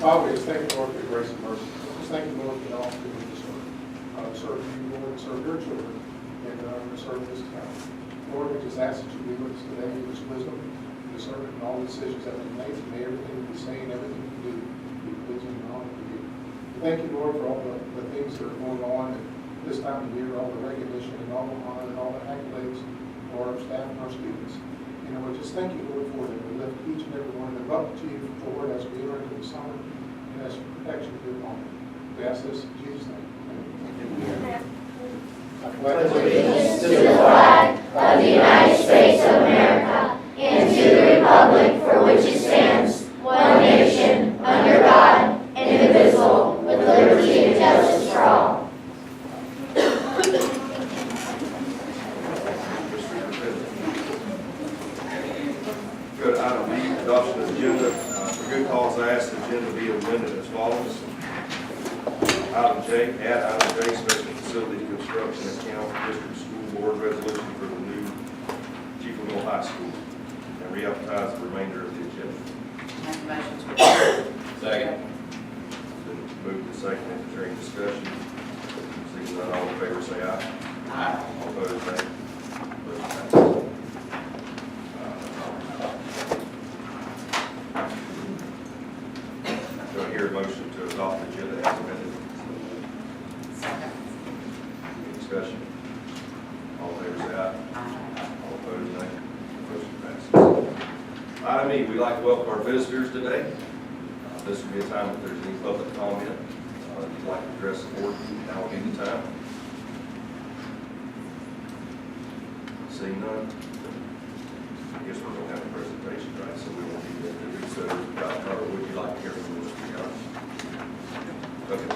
Father, we just thank you, Lord, for your grace and mercy. Just thank you, Lord, for the opportunity to serve you, Lord, and serve your children, and to serve this town. Lord, we just ask that you be with us today, give us wisdom, discernment, and all the decisions that we make, and may everything we say and everything we do be pleasing and honoring to you. We thank you, Lord, for all the things that are going on at this time of year, all the recognition and all the honor and all the accolades for our staff and our students. You know, we just thank you, Lord, for them. We lift each and every one of them up to you, Lord, as we enter into the summer, and as your protection be upon them. We ask this in Jesus' name. Amen. I pledge Allegiance to the flag of the United States of America and to the republic for which it stands, one nation, under God, indivisible, with liberty and justice for all. Good. Item B, adoption of agenda. For good cause, I ask the agenda be amended as follows. Item J, add item J, special facility construction account, district school board resolution for the new Chiefville High School, and re-advertise the remainder of the agenda. Make a motion to approve. Second. Then move to second, if there's any discussion. Seeing none, all in favor say aye. Aye. All opposed, nay. Motion passes. Do I hear a motion to adopt the agenda as amended? Second. Any discussion? All in favor say aye. Aye. All opposed, nay. Motion passes. Item E, we'd like to welcome our visitors today. This will be a time if there's any public comment. If you'd like to address the board, now will be the time. Seeing none, I guess we're going to have a presentation, right? So we won't need to do so. Or would you like to hear from Mr. Young? Okay.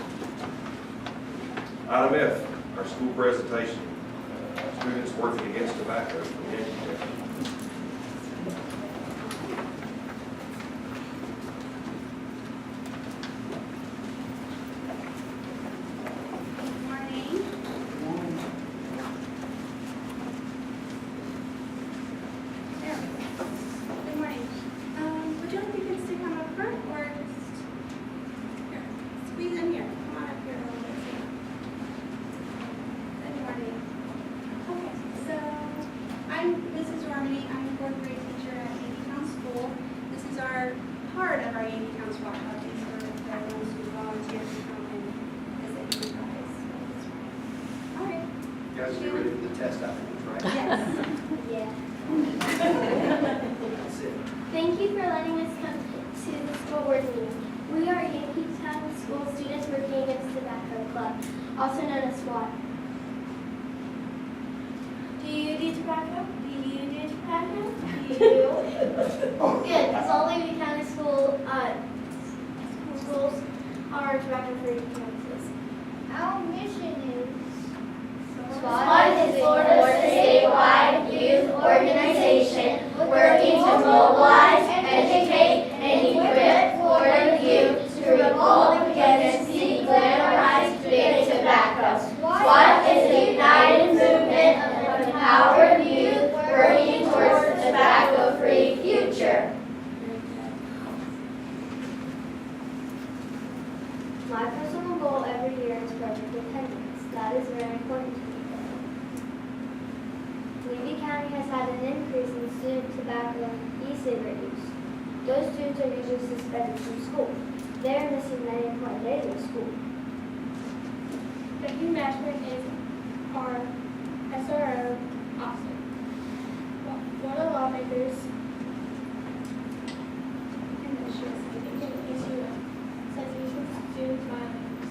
Item F, our school presentation. Students working against tobacco from Yankee County. Good morning. Would you like the kids to come up front or just here? Squeeze in here. Come on up here a little bit. Good morning. Okay, so I'm Mrs. Romney. I'm a fourth grade teacher at Yankeetown School. This is our part of our Yankeetown Squad Party for the ones who volunteer to come and visit you guys. All right. You guys get ready for the test afterwards, right? Yes. Yeah. That's it. Thank you for letting us come to the school board meeting. We are Yankeetown School Students Working Against Tobacco Club, also known as SWAT. Do you do tobacco? Do you do tobacco? Do you? Good, because all Levy County schools are tobacco-free campuses. Our mission is SWAT is Florida's statewide youth organization working to mobilize, educate, and equip Florida youth to revolt against the glamorized big tobacco. SWAT is a united movement of empowered youth working towards a tobacco-free future. My personal goal every year is perfect attendance. That is very important to me. Levy County has had an increase in student tobacco e-cigarette use. Those students are usually suspended from school. They are missing many important days of school. The youth management is our SRO officer. One of the lawmakers says you should do violence.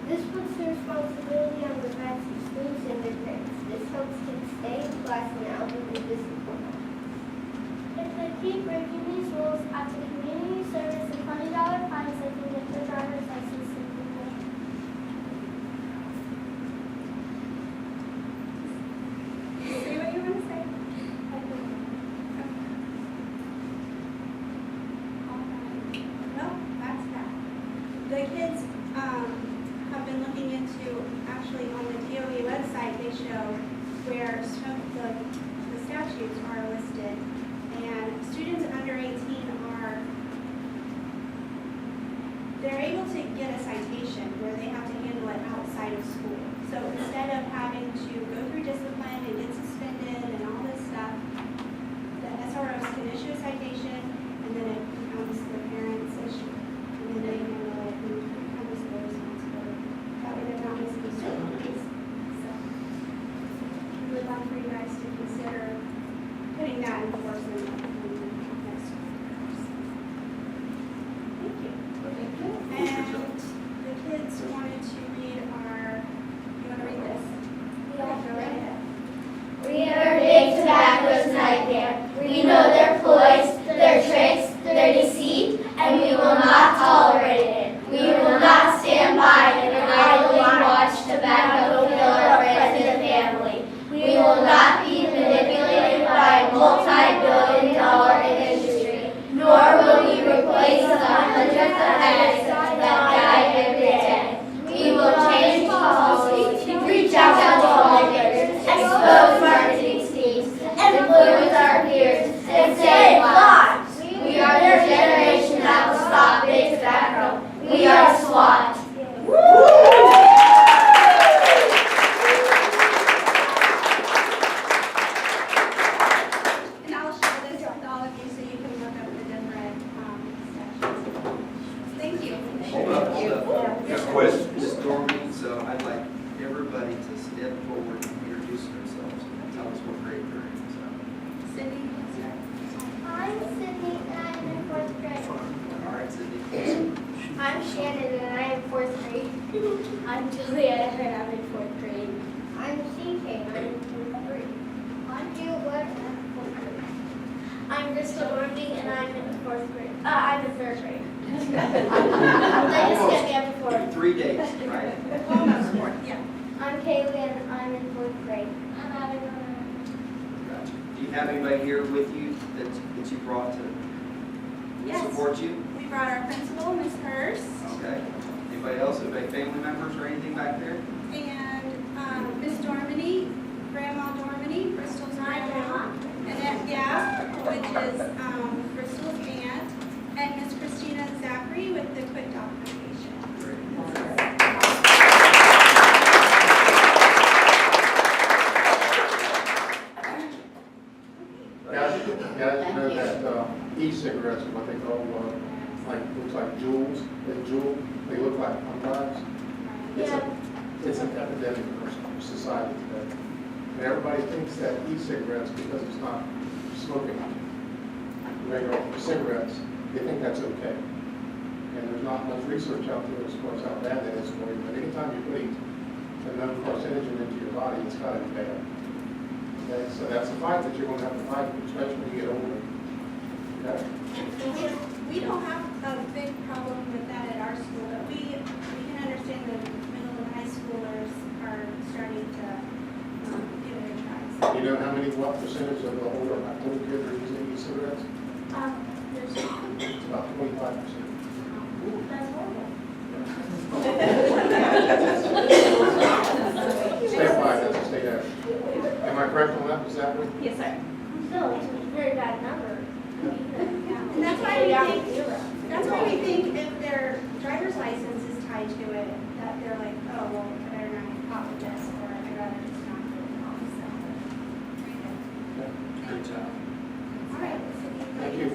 This puts the responsibility on the parents of students and their parents. This helps kids stay in class and outwardly disciplined. If they keep breaking these rules, after community service and $20 fines, they can get their driver's license and people. Say what you want to say. No, that's that. The kids have been looking into, actually on the DOE website, they show where the statutes are listed. And students under 18 are of school. So instead of having to go through discipline and get suspended and all this stuff, the SROs can issue a citation and then it becomes the parent's issue. And then they handle it and it becomes their responsibility. That way they're not missing school days. So we would like for you guys to consider putting that in force in the next school year. Thank you. And the kids wanted to read our, you want to read this? Go right ahead. We are big tobacco's nightmare. We know their ploys, their tricks, their deceit, and we will not tolerate it. We will not stand by and idly watch tobacco kill our friends and family. We will not be manipulated by a multi-billion-dollar industry, nor will we replace the hundreds of addicts that die every day. We will change policy, reach out to lawmakers, expose marketing schemes, influence our peers, and save lives. We are the generation that will stop big tobacco. We are SWAT. And I'll share this with all of you so you can look up the different sections. Thank you. Hold up. Got a question? Ms. Dormy, so I'd like everybody to step forward and introduce themselves and tell us what grade they're in, so. Cindy, I'm Sydney and I'm in 4th grade. All right, Sydney. I'm Shannon and I am 4th grade. I'm Julietta and I'm in 4th grade. I'm CK and I'm in 4th grade. I'm Juliet and I'm in 4th grade. I'm Bristol Orming and I'm in 4th grade. I'm in 3rd grade. They just get me up to 4th. 3 days, right? almost fourth, yeah. I'm Kaylee and I'm in 4th grade. I'm Abigail. Gotcha. Do you have anybody here with you that you brought to Yes. support you? We brought our principal, Ms. Hurst, Okay. Anybody else, anybody family members or anything back there? and Ms. Dormany, Grandma Dormany, Bristol's grandma, Annette Gap, which is Bristol's aunt, and Ms. Christina Zachary with the Quick documentation. Guys, you know that e-cigarettes are what they call, looks like jewels, they look like umpires. It's an epidemic in our society today. And everybody thinks that e-cigarettes, because it's not smoking regular cigarettes, they think that's okay. And there's not much research out there that supports how bad that is for you. But anytime you put a known carcinogen into your body, it's got to be bad. Okay, so that's a fight that you're going to have to fight, especially when you get older. Okay? We don't have a big problem with that at our school, but we can understand that middle and high schoolers are starting to give it a try. You know what percentage of the older kids are using e-cigarettes? There's It's about 25%. that's horrible. Statewide, that's a state average. Am I correct on that, Ms. Zachary? Yes, sir. Still, it's a very bad number. And that's why we think if their driver's license is tied to it, that they're like, oh, well, I better not get caught with this, or I'd rather just not do it all, so. Good job. All right. Thank you.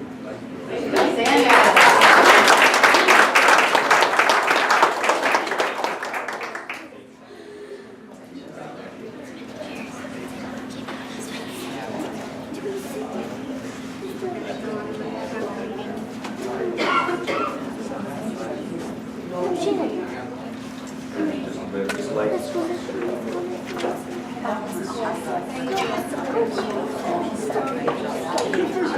It's late. Since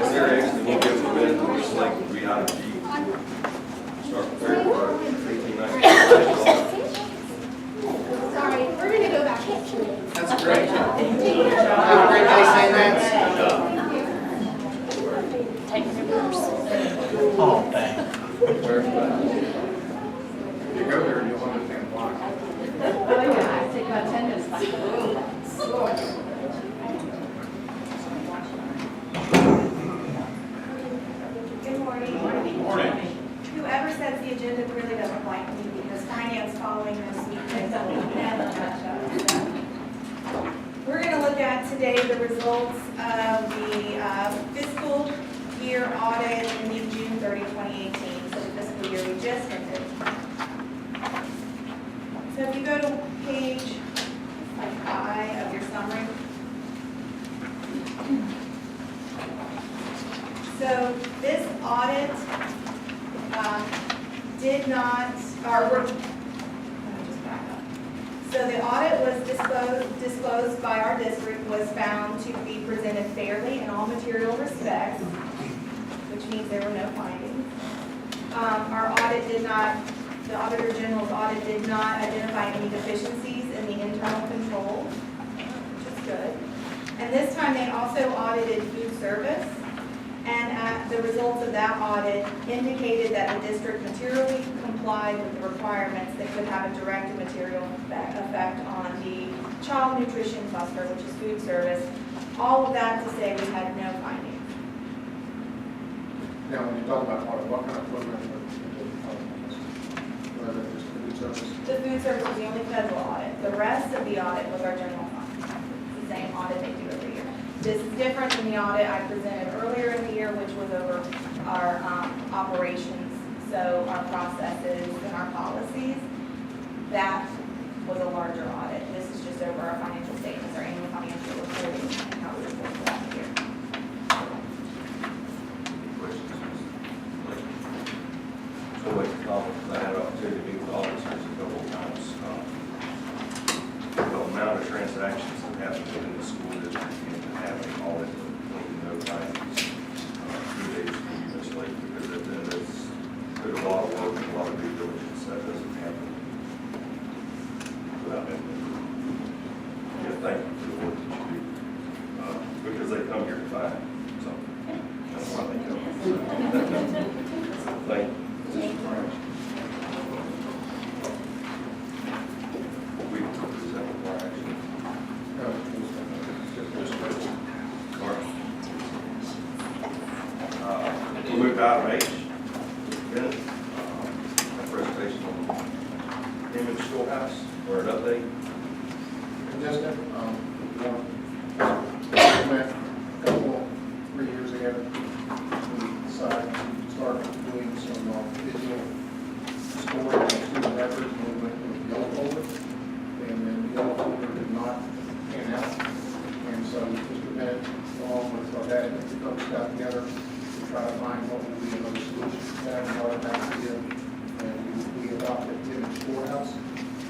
they're actually, we'll give them a minute to select the item G. Start with February 18, 19. Sorry, we're gonna go back. That's great. Have a great day, St. Lance. Oh, thanks. If you go there, you'll understand why. Oh, yeah, I take about 10 minutes. Good morning. Morning. Whoever sets the agenda really doesn't like me because finance following this week We're going to look at today the results of the fiscal year audit ending June 30, 2018, so the fiscal year we just ended. So if you go to page 5 of your summary. So this audit did not, let me just back up. So the audit was disclosed by our district, was found to be presented fairly in all material respects, which means there were no findings. Our audit did not, the Auditor General's audit did not identify any deficiencies in the internal control, which is good. And this time they also audited food service. And the results of that audit indicated that the district materially complied with the requirements that could have a direct and material effect on the child nutrition cluster, which is food service. All of that to say we had no findings. Now, when you talk about audit, what kind of program are you just food service? The food service was the only federal audit. The rest of the audit was our general fund. It's the same audit they do every year. This is different than the audit I presented earlier in the year, which was over our operations, so our processes and our policies. That was a larger audit. This is just over our financial statements, our annual financial reporting, and how we report for that year. Questions? So like the conference, I had an opportunity to meet with officers a couple of times. The amount of transactions that happen within the school district and having all of no findings 2 days previously, because there's a lot of work and a lot of due diligence that doesn't happen without it. Yeah, thank you for the work that you do, because they come here to find something. That's why they come. Thank you. We present for action. We'll move to item H. Bennett, a presentation on Image Schoolhouse, or an update. Just a couple, 3 years ago, we decided to start doing some digital storing of student records, and we went with yellow folder, and then the yellow folder did not pan out. And so Mr. Bennett, along with our dad, and the folks got together to try to find what would be another solution to that, and our idea, and we adopted Image Schoolhouse.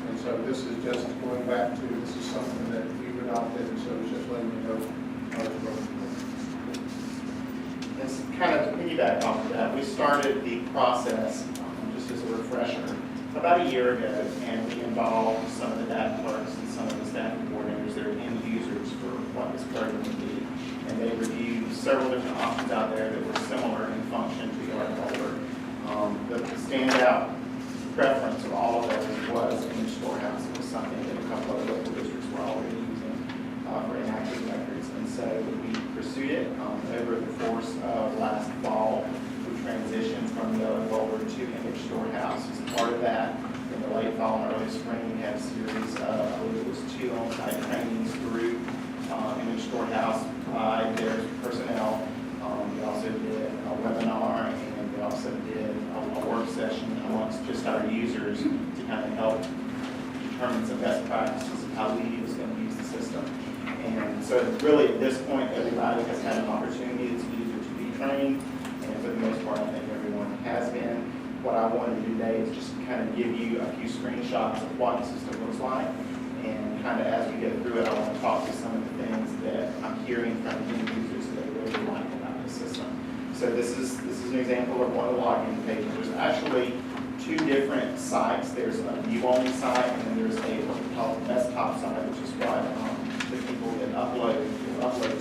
And so this is just going back to, this is something that we've adopted, and so it's just letting you know how it's going. It's kind of to piggyback off of that, we started the process, just as a refresher, about a year ago, and we involved some of the data clerks and some of the staff coordinators that are end users for what this program would be. And they reviewed several different options out there that were similar in function to the art folder. The standout preference of all of those was Image Storehouse. It was something that a couple of local districts were already using for inactive records. And so we pursued it over the course of last fall. We transitioned from the folder to Image Storehouse. As part of that, in the late fall and early spring, we had a series of, I believe it was 2 on-site trainings through Image Storehouse by their personnel. We also did a webinar, and we also did a work session amongst just our users to kind of help determine some best practices of how we was going to use the system. And so really at this point, everybody has had an opportunity as a user to be trained, and for the most part, I think everyone has been. What I wanted to do today is just kind of give you a few screenshots of what the system looks like, and kind of as we go through it, I want to talk to some of the things that I'm hearing from the end users that they really like about the system. So this is an example of one of the login pages. There's actually 2 different sites. There's a view-only site, and then there's a what we call the desktop site, which is what the people that upload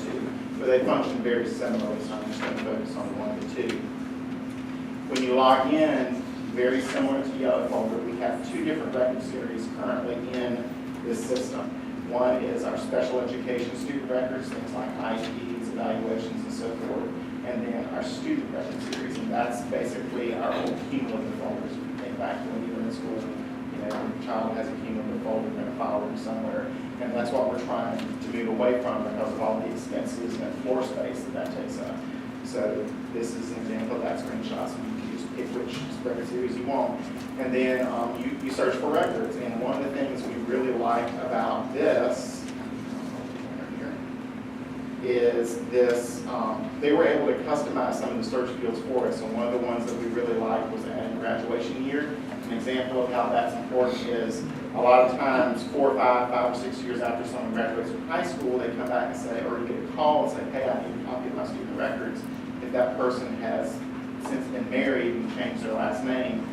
to. But they function very similarly, so I'm just going to focus on one of the 2. When you log in, very similar to Yellow Folder, we have 2 different record series currently in this system. One is our special education student records, things like IEPs, evaluations, and so forth, and then our student record series, and that's basically our old cumulative folders. If you think back to when you were in school, You know, when a child has a cumulative folder in a file room somewhere, and that's what we're trying to move away from because of all the expenses and floor space that takes up. So this is an example of that screenshot, so you can just pick which record series you want. And then you search for records, and one of the things we really like about this is this, they were able to customize some of the search fields for us. And one of the ones that we really liked was adding graduation year. An example of how that's important is a lot of times 4 or 5 or 6 years after someone graduates from high school, they come back and say, or you get a call and say, hey, I need a copy of my student records. If that person has since been married and changed their last name,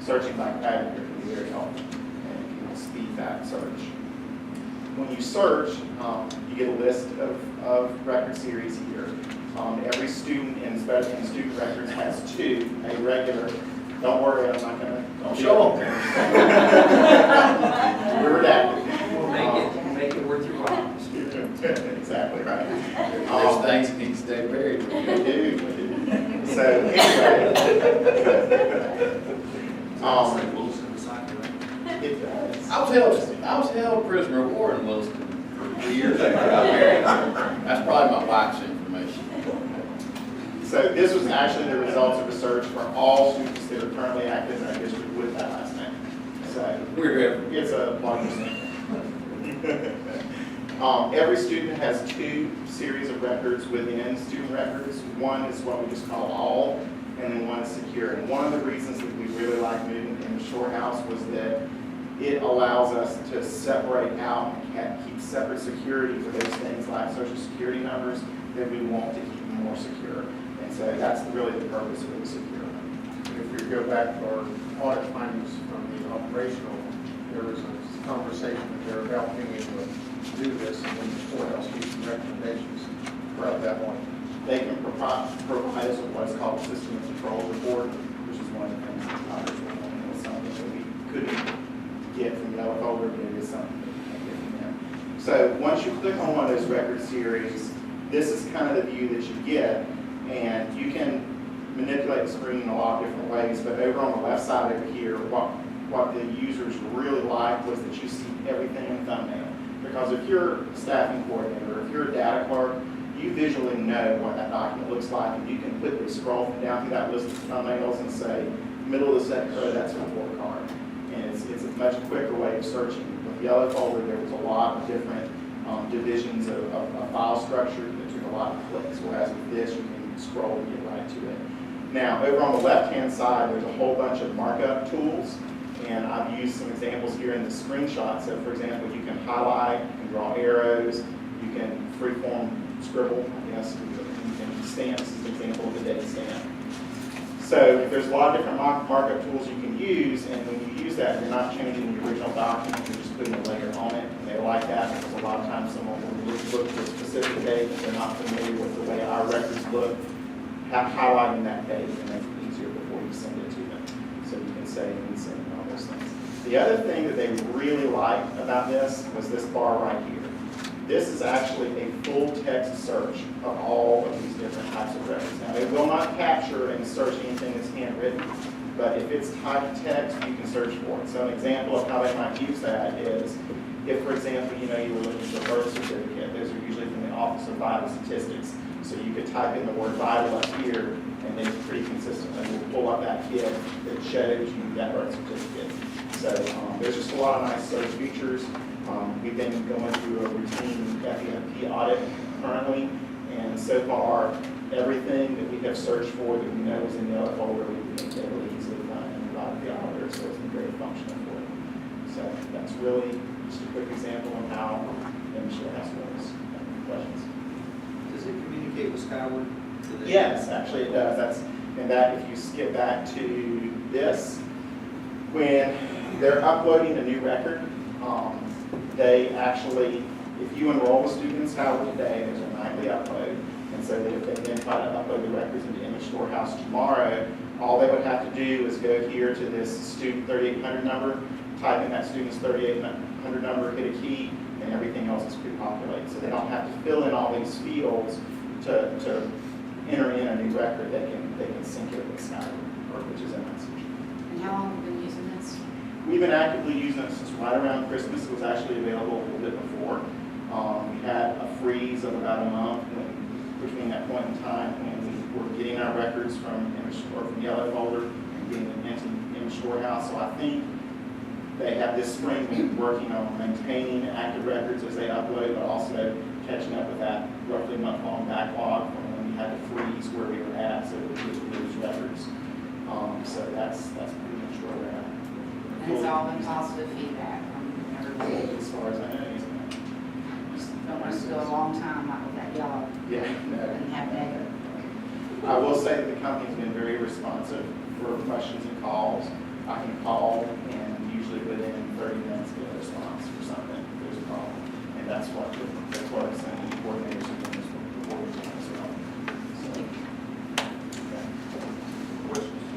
searching by graduate year can be very helpful and can speed that search. When you search, you get a list of record series here. Every student in student records has 2, a regular. Don't worry, I'm not going to show them. We're redacted. We'll make it worth your while. Exactly right. There's things that need to stay buried. We do. So anyway. It does. I was held prisoner of war in Williston for years after I got married. That's probably my wife's information. So this was actually the results of the search for all students that are currently active in our district with that last name. So it's a larger sample. Every student has 2 series of records within student records. One is what we just call all, and then one is secure. And one of the reasons that we really like moving in the shore house was that it allows us to separate out and keep separate security for those things like social security numbers that we want to keep more secure. And so that's really the purpose of the secure. If we go back to our audit findings from the operational, there was a conversation that they're helping to do this, and then the courthouse gives some recommendations about that one. They can provide us with what's called a system of control report, which is one of the things that's operational, and it's something that we couldn't get from the other folder, but it is something that we can get from them. So once you click on one of those record series, this is kind of the view that you get, and you can manipulate the screen in a lot of different ways, but over on the left side over here, what the users really liked was that you see everything in thumbnail. Because if you're a staffing coordinator, or if you're a data clerk, you visually know what that document looks like, and you can quickly scroll down through that list of thumbnails and say, middle of the second row, that's a report card. And it's a much quicker way of searching. With the other folder, there was a lot of different divisions of file structure that took a lot of clicks, whereas with this, you can scroll and get right to it. Now, over on the left-hand side, there's a whole bunch of markup tools, and I've used some examples here in the screenshot. So, for example, you can highlight, you can draw arrows, you can freeform scribble, I guess, you can stamp. This is an example of a date stamp. So there's a lot of different markup tools you can use, and when you use that, you're not changing the original document, you're just putting a layer on it, and they like that because a lot of times someone will look for a specific date, if they're not familiar with the way our records look, highlighting that date and make it easier before you send it to them. So you can save and send and all those things. The other thing that they really liked about this was this bar right here. This is actually a full text search of all of these different types of records. Now, it will not capture and search anything that's handwritten, but if it's typed text, you can search for it. So an example of how they might use that is, if, for example, you were looking for a birth certificate, those are usually from the Office of Vital Statistics. So you could type in the word vital up here, and then it's pretty consistent. And we'll pull up that kit that shows you that birth certificate. So there's just a lot of nice search features. We've been going through a routine FEMP audit currently, and so far, everything that we have searched for that we know is in the other folder, we've been able to easily find and provide the auditor, so it's been very functional for it. So that's really just a quick example of how MSHA has works. Questions? Does it communicate with Skyward? Yes, actually it does. If you skip back to this, when they're uploading a new record, they actually, if you enroll a student in Skyward today, there's a nightly upload, and so that if they then try to upload the records into Image Storehouse tomorrow, all they would have to do is go here to this student 3800 number, type in that student's 3800 number, hit a key, and everything else is pre-populated. So they don't have to fill in all these fields to enter in a new record. They can sync it with Skyward, which is a message. And how long have you been using this? We've been actively using it since right around Christmas. It was actually available a little bit before. We had a freeze of about a month between that point in time when we were getting our records from Yellow Folder and getting them into Image Storehouse. So I think they have this spring been working on maintaining active records as they upload, but also catching up with that roughly month-long backlog from when we had to freeze where we were at, so we could lose records. So that's pretty much where we're at. And it's all been positive feedback from everybody. As far as I know, isn't it? Don't want to go a long time like with that yellow Yeah, no. and have data. I will say that the company's been very responsive for questions and calls. I can call and usually within 30 minutes get a response for something if there's a problem. And that's what I'm saying, the coordinators are doing this before we can as well. So, yeah. Questions?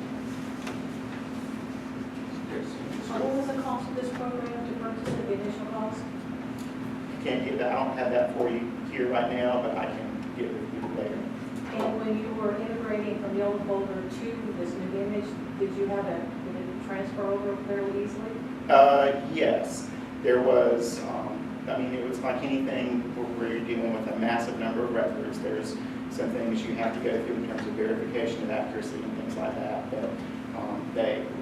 Yes. What was the cost of this program to purchase the initial cost? Can't get that, I don't have that for you here right now, but I can get it with you later. And when you were integrating from Yellow Folder to this new image, did it transfer over fairly easily? Yes, there was, I mean, it was like anything where you're dealing with a massive number of records. There's some things you have to go through in terms of verification of accuracy and things like that. But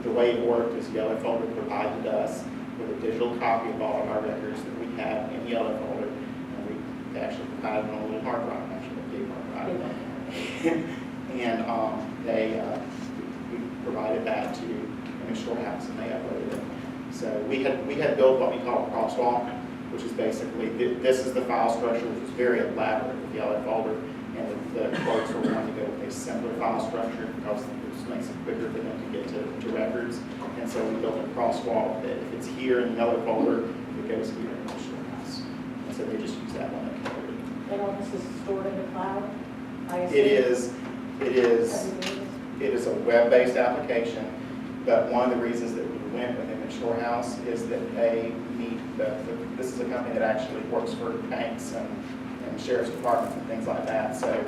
the way it worked is Yellow Folder provided us with a digital copy of all of our records that we have in Yellow Folder. And we actually provided them on a little hard drive, actually a big hard drive. And we provided that to Image Storehouse and they uploaded it. So we had built what we call a crosswalk, which is basically, this is the file structure, which is very elaborate with Yellow Folder. And the clerks were wanting to go with a simpler file structure because it just makes it quicker for them to get to records. And so we built a crosswalk that if it's here in Yellow Folder, it goes here in Image Storehouse. And so they just use that one. And all this is stored in the cloud? I assume? It is a web-based application, but one of the reasons that we went with Image Storehouse is that they meet this is a company that actually works for banks and sheriff's departments and things like that. So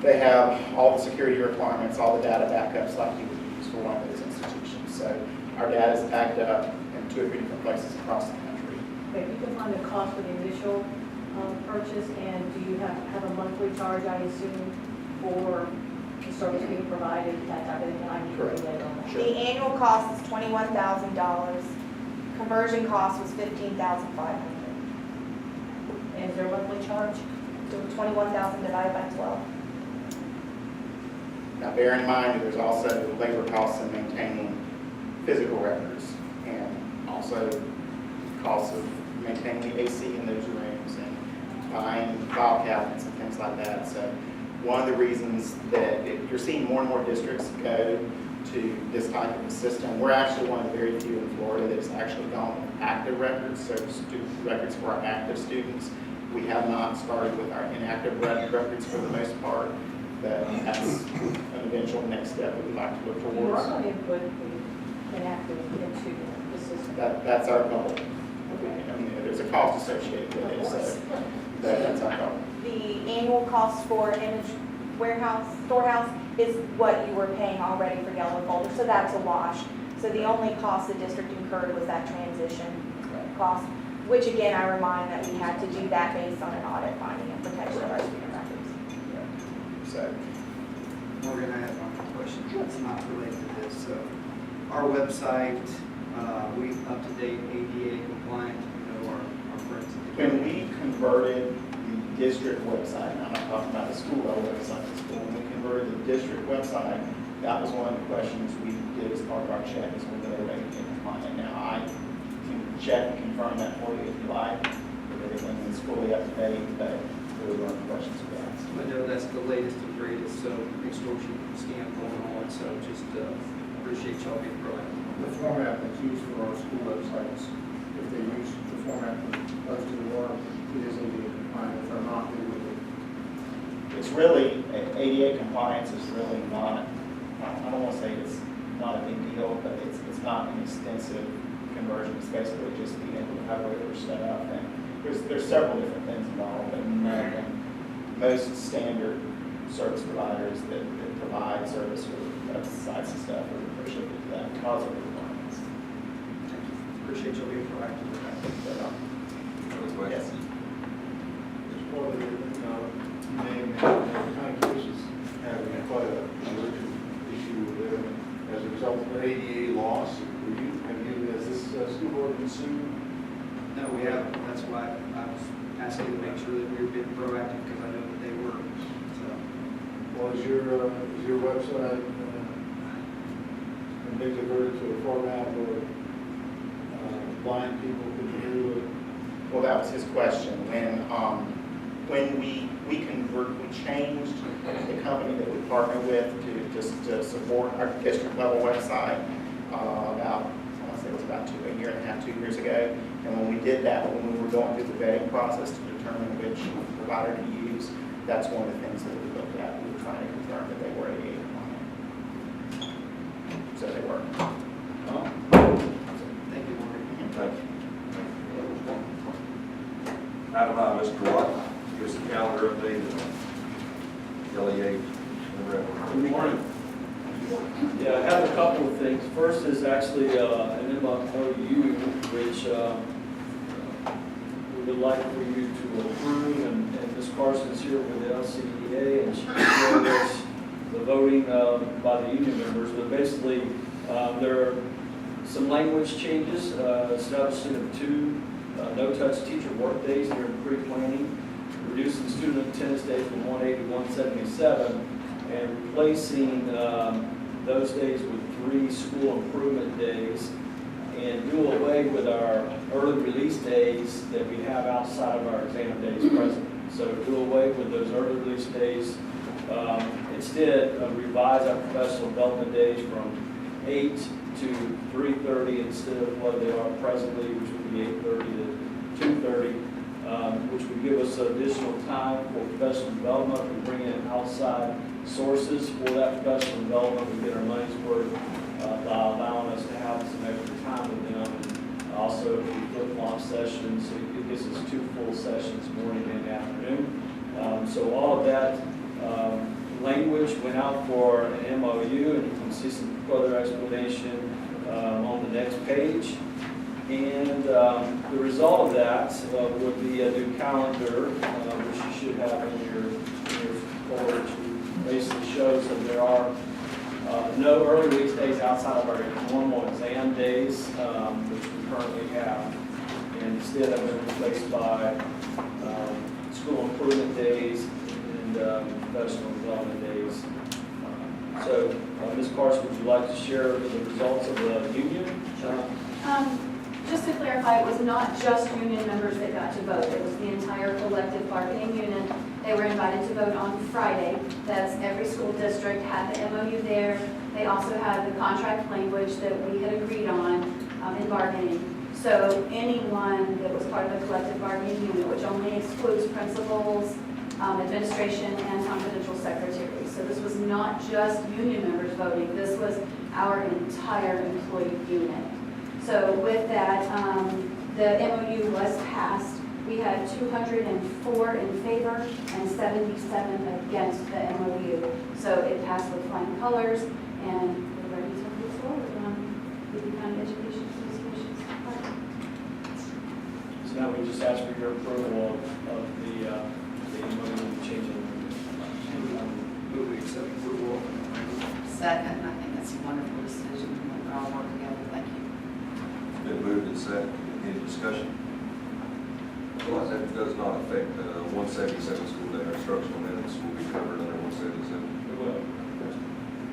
they have all the security requirements, all the data backups like you would use for one of those institutions. So our data is backed up in 2 or 3 different places across the country. Okay, you can find the cost for the initial purchase, and do you have a monthly charge, I assume, for the service being provided, that type of thing? I need to Correct. relate on that. Sure. The annual cost is $21,000. Conversion cost was $15,500. And is there a monthly charge? So 21,000 divided by 12. Now bear in mind that there's also labor costs in maintaining physical records and also costs of maintaining the AC in those rooms and buying file cabinets and things like that. So one of the reasons that you're seeing more and more districts go to this type of a system, we're actually one of the very few in Florida that has actually gone with active records, so records for our active students. We have not started with our inactive records for the most part, but that's an eventual next step that we'd like to look You are towards. going to input the inactive into the system. That's our goal. I mean, there's a cost associated with it, so that's our goal. The annual cost for Image Storehouse is what you were paying already for Yellow Folder, so that's a wash. So the only cost the district incurred was that transition cost, which again, I remind that we had to do that based on an audit finding and protection of our student records. So, Morgan, I have one question. It's not related to this. So our website, we up-to-date ADA compliant, you know, our friends. when we converted the district website, I'm not talking about the school level website, when we converted the district website, that was one of the questions we did as part of our check, is whether they were ADA compliant. Now, I can check and confirm that for you if you like, if everything is fully up to date, but those were the questions we asked. I know that's the latest and greatest, so extortion scam going on, so just appreciate y'all being proactive. The format that's used for our school websites, if they use the format that most of the world, it is ADA compliant. If they're not, they would be. It's really, ADA compliance is really not, I don't want to say it's not a big deal, but it's not an extensive conversion. It's basically just being able to have it set up. And there's several different things involved, but most standard service providers that provide service or sites and stuff are shifted to that because of the requirements. Thank you. appreciate you being proactive with that. Other questions? As part of the, name, kind of cases having quite a urgent issue with them as a result of an ADA loss. Has this school board been sued? No, we haven't. That's why I was asking to make sure that we were being proactive, because I know that they were. So, Well, is your website been converted to a format where blind people can view Well, that was his question. When we changed the company that we partner with to support our district level website about, I want to say it was about a year and a half, 2 years ago. And when we did that, when we were going through the vetting process to determine which provider to use, that's one of the things that we looked at. We were trying to confirm that they were ADA compliant. So they were. thank you, Marty. Thank you. Item I, Mr. Watt, give us a calendar update and LEA. Good morning. Yeah, I have a couple of things. First is actually an MOU, which we would like for you to approve, and Ms. Carson's here with the LCEA, and she can show us the voting by the union members. But basically, there are some language changes, establishing of 2 no-touch teacher work days during pre-planning, reducing student attendance days from 180 to 177, and replacing those days with 3 school improvement days, and do away with our early release days that we have outside of our exam days presently. So do away with those early release days. Instead, revise our professional development days from 8 to 3:30 instead of what they are presently, which would be 8:30 to 2:30, which would give us additional time for professional development. We bring in outside sources for that professional development. We get our money's worth by allowing us to have some extra time with them. And also, if we flip-flop sessions, it gives us 2 full sessions, morning and afternoon. So all of that language went out for an MOU, and you can see some further explanation on the next page. And the result of that would be a new calendar, which you should have in your folder, which basically shows that there are no early release days outside of our normal exam days, which we currently have. And instead have been replaced by school improvement days and professional development days. So, Ms. Carson, would you like to share the results of the union? Just to clarify, it was not just union members that got to vote. It was the entire collective bargaining unit. They were invited to vote on Friday. That's every school district had the MOU there. They also had the contract language that we had agreed on in bargaining. So anyone that was part of the collective bargaining unit, which only excludes principals, administration, and confidential secretaries. So this was not just union members voting. This was our entire employee unit. So with that, the MOU was passed. We had 204 in favor and 77 against the MOU. So it passed with flying colors, and we're ready to move forward with the County Education Association's part. So now we just ask for your approval of the MOU changing. Move we accept approval. Second, I think that's a wonderful decision. We'll all work together. Thank you. Been moved and seconded. Any discussion? Well, that does not affect 177 school day. Our instructional minutes will be covered under 177. It will.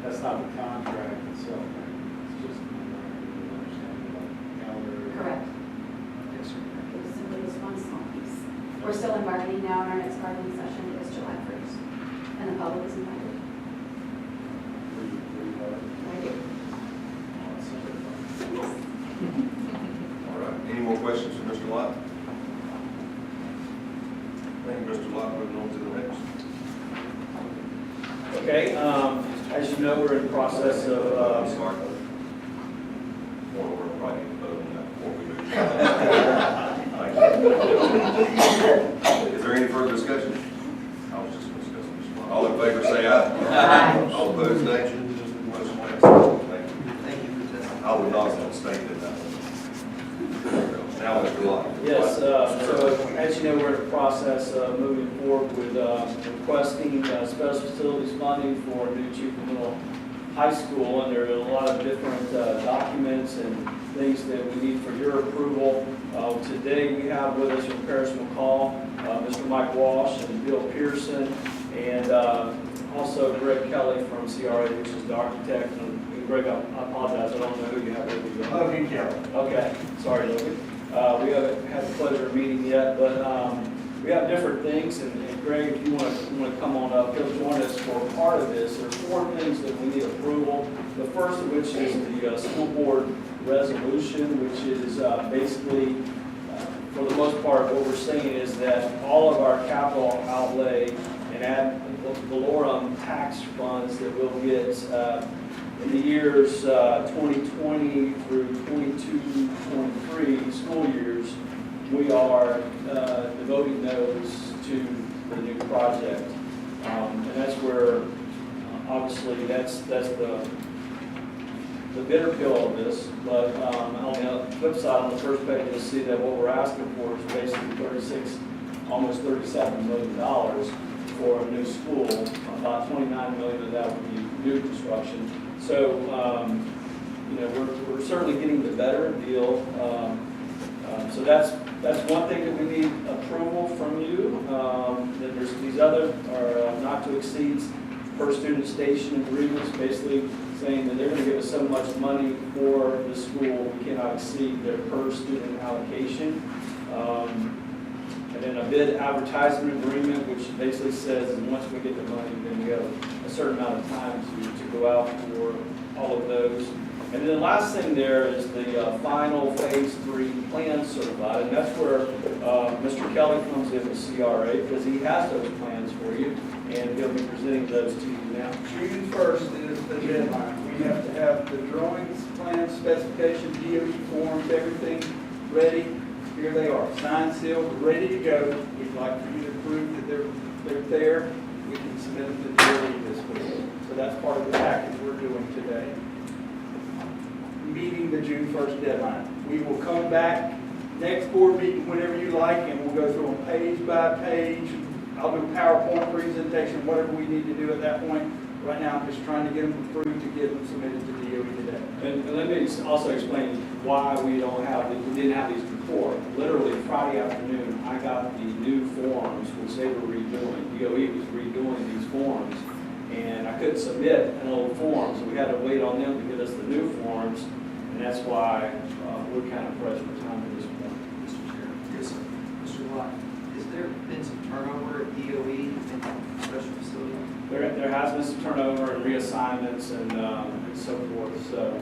That's not the contract itself, right? It's just understanding about calendar. Correct. Yes, sir. It was simply this one small piece. We're still in bargaining now, and our next bargaining session is July 1st, and the public is invited. All right. Any more questions for Mr. Lott? Thank you, Mr. Lott. Moving on to the next. Okay, as you know, we're in the process of, Sorry. We're probably going to vote on that before we move. Thank you. Is there any further discussion? I was just discussing this one. All in favor, say aye. Aye. All opposed, nay. Motion passes. Thank you. Thank you for testifying. I would not have stated that one. Now, Mr. Lott. Yes, so as you know, we're in the process of moving forward with requesting special facilities funding for a new Chief Middle High School, and there are a lot of different documents and things that we need for your approval. Today, we have with us from Paris McCall, Mr. Mike Walsh and Bill Pearson, and also Greg Kelly from CRA, which is the architect. And Greg, I apologize, I don't know who you have with you. Logan Kelly. Okay, sorry, Logan. We haven't had the pleasure of meeting yet, but we have different things, and Greg, if you want to come on up, he'll join us for part of this. There are 4 things that we need approval. The first of which is the school board resolution, which is basically, for the most part, what we're saying is that all of our capital outlay and ad valorem tax funds that we'll get in the years 2020 through 22-23 school years, we are devoting those to the new project. And that's where, obviously, that's the bitter pill of this. But on the flip side, on the first page, you'll see that what we're asking for is basically almost $37 million for a new school. About $29 million of that would be new construction. So, you know, we're certainly getting the better deal. So that's one thing that we need approval from you. Then there's these other are not to exceed per student station agreements, basically saying that they're going to give us so much money for the school, we cannot exceed their per student allocation. And then a bid advertisement agreement, which basically says that once we get the money, then we have a certain amount of time to go out for all of those. And then the last thing there is the final phase 3 plan certified, and that's where Mr. Kelly comes in with CRA, because he has those plans for you, and he'll be presenting those to you now. June 1st is the deadline. We have to have the drawings, plans, specifications, DOE forms, everything ready. Here they are, signed, sealed, ready to go. We'd like for you to prove that they're there. We can submit them to DOE this week. So that's part of the package we're doing today. Meeting the June 1st deadline. We will come back next board meeting whenever you like, and we'll go through them page by page. I'll do a PowerPoint presentation, whatever we need to do at that point. Right now, I'm just trying to get them approved to get them submitted to DOE today. And let me also explain why we didn't have these before. Literally Friday afternoon, I got the new forms, which they were redoing. DOE was redoing these forms, and I couldn't submit an old form, so we had to wait on them to give us the new forms, and that's why we're kind of pressed for time at this point. Mr. Chair. Yes, sir. Mr. Lott, has there been some turnover at DOE and special facility? There has been some turnover and reassignments and so forth, so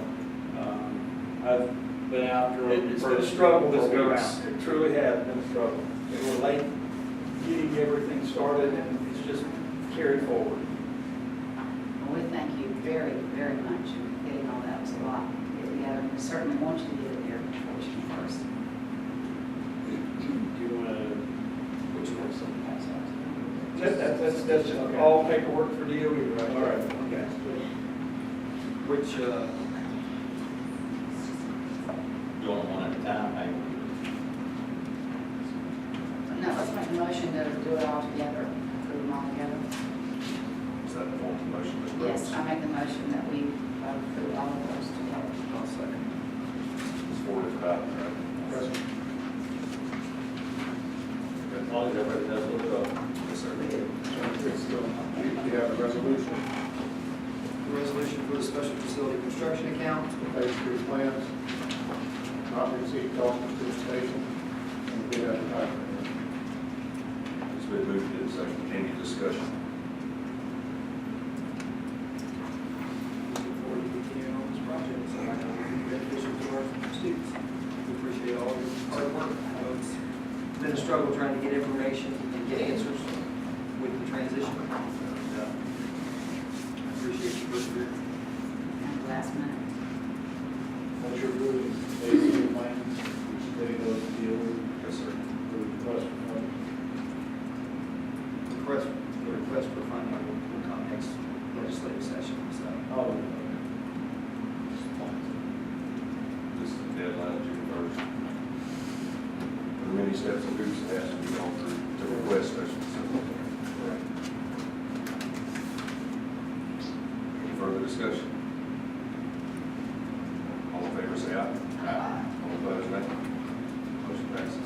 I've been after them. It's been a struggle this go round. It truly has been a struggle. They were late getting everything started, and it's just carried forward. Well, we thank you very, very much for getting all that. It was a lot to get together. We certainly want you to get it there before June 1st. Do you want to, what you want to pass out? That's just all paperwork for DOE, right? All right. Okay. Which, You want one at a time, maybe? No, let's make a motion to do it all together, approve them all together. Is that the form of motion, Ms. Brooks? Yes, I make the motion that we approve all of those together. I'll second. It's 4 to 5, right? President. As long as everybody does look up. Yes, sir. We have a resolution, The resolution for the special facility construction account. phase 3 plans, not to exceed cost of the station, and bid advertisement. It's been moved into second. Any discussion? Looking forward to continuing on this project. So I know it'll be beneficial to our students. We appreciate all your hard work. I know it's been a struggle trying to get information and get answers with the transition. And, I appreciate you persevering. And last minute. What's your ruling, phase 3 plans, getting those to DOE? Yes, sir. The request for funding. The request for funding will come next legislative session, so. Oh, This is the deadline, June 1st. steps and hoops that has to be gone through to request special facility. Any further discussion? All in favor, say aye. Aye. All opposed, nay. Motion passes.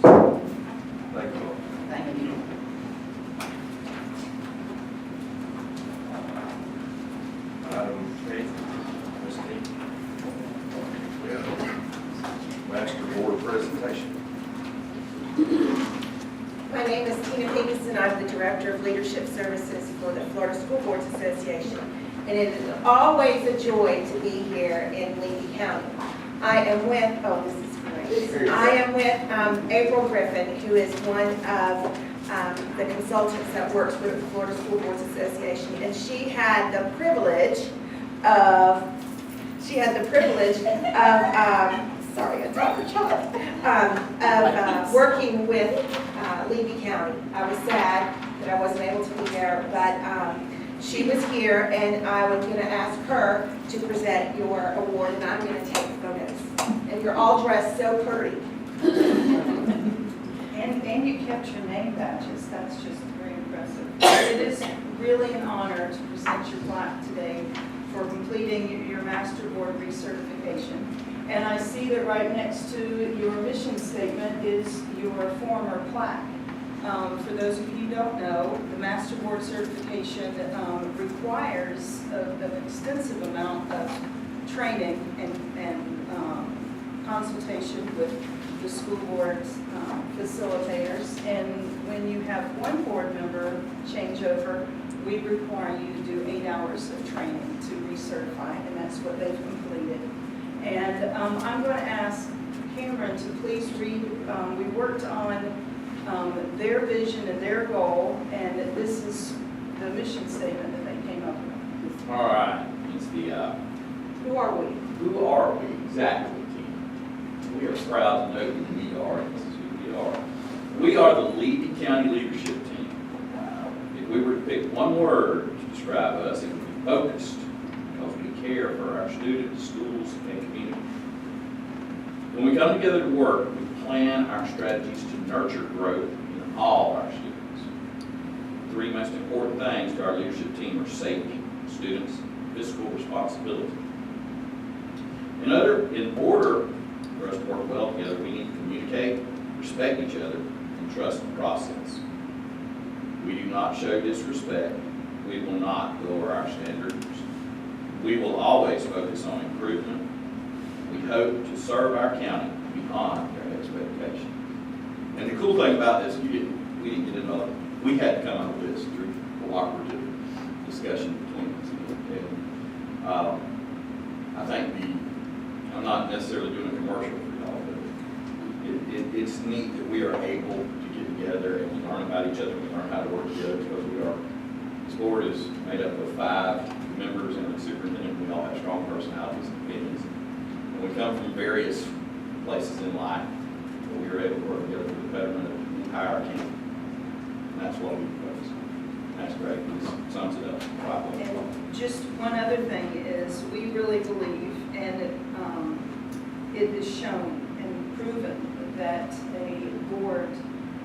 Thank you all. Thank you. Item 8, Ms. King. We have Master Board presentation. My name is Tina Peterson. I'm the Director of Leadership Services for the Florida School Boards Association. And it is always a joy to be here in Levy County. I am with, oh, this is great. I am with April Griffin, who is one of the consultants that works with the Florida School Boards Association. And she had the privilege of, sorry, I dropped the child, working with Levy County. I was sad that I wasn't able to be there, but she was here, and I was going to ask her to present your award, and I'm going to take photos. And you're all dressed so pretty. And you kept your name badges. That's just very impressive. It is really an honor to present your plaque today for completing your Master Board recertification. And I see that right next to your mission statement is your former plaque. For those of you who don't know, the Master Board certification requires an extensive amount of training and consultation with the school board's facilitators. And when you have one board member change over, we require you to do 8 hours of training to recertify, and that's what they've completed. And I'm going to ask Cameron to please read. We worked on their vision and their goal, and this is the mission statement that they came up with. All right, it's the, Who are we? who are we exactly, Tina? We are proud to know who we are, and this is who we are. We are the Levy County Leadership Team. If we were to pick one word to describe us, it would be focused, because we care for our students, schools, and community. When we come together to work, we plan our strategies to nurture growth in all our students. The three most important things to our leadership team are safety, students, and fiscal responsibility. In order for us to work well together, we need to communicate, respect each other, and trust the process. We do not show disrespect. We will not lower our standards. We will always focus on improvement. We hope to serve our county beyond their expectation. And the cool thing about this, we didn't get into it. We had to come up with this through cooperative discussion between us. And I think I'm not necessarily doing a commercial for y'all, but it's neat that we are able to get together and we learn about each other, we learn how to work together, because this board is made up of 5 members and a superintendent. We all have strong personalities and opinions. And we come from various places in life, but we are able to work together for the betterment of the entire county. And that's what we focus on. That's great. This sums it up. And just one other thing is, we really believe, and it is shown and proven, that a board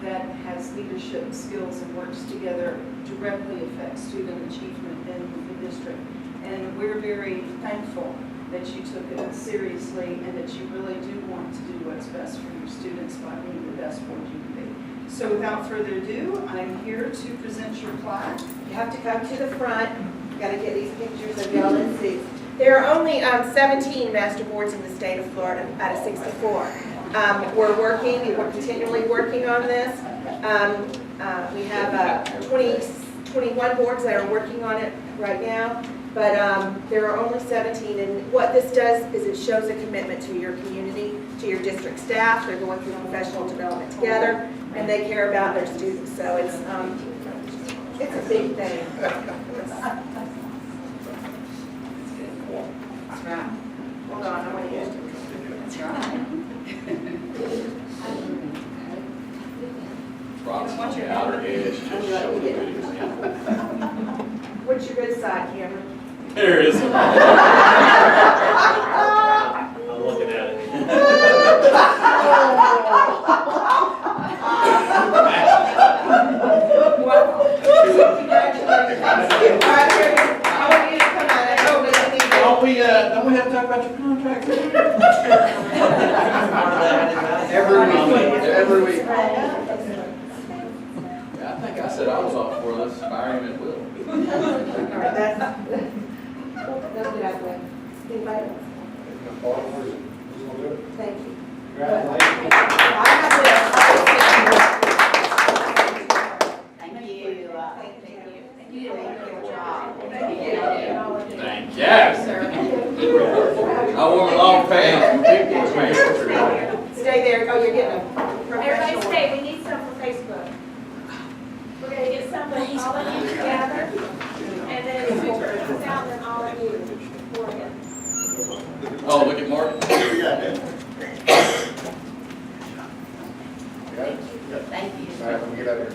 that has leadership skills and works together directly affects student achievement in the district. And we're very thankful that you took it seriously and that you really do want to do what's best for your students by being the best board you can be. So without further ado, I'm here to present your plaque. You have to come to the front. You got to get these pictures of y'all in suits. There are only 17 master boards in the state of Florida out of 64. We're continually working on this. We have 21 boards that are working on it right now, but there are only 17. And what this does is it shows a commitment to your community, to your district staff. They're going through professional development together, and they care about their students. So it's a big thing. That's right. Hold on, I want to use it. That's right. Rocks on the outer edge, just show a good example. What's your good side, Cameron? There it is. I'm looking at it. don't we have to talk about your contract? Every week. Yeah, I think I said I was off for this, fire him at will. All right, that's, Paul, where's it? Who's gonna do it? thank you. Congratulations. Thank you. Thank you. Good job. Thank you. I wore a long pants. Stay there, oh, you're getting a Everybody professional. stay, we need some for Facebook. We're gonna get some of all of you together, and then we'll put this out and all of you for it. Oh, look at Mark. You got it. Thank you. All right, let me get out here.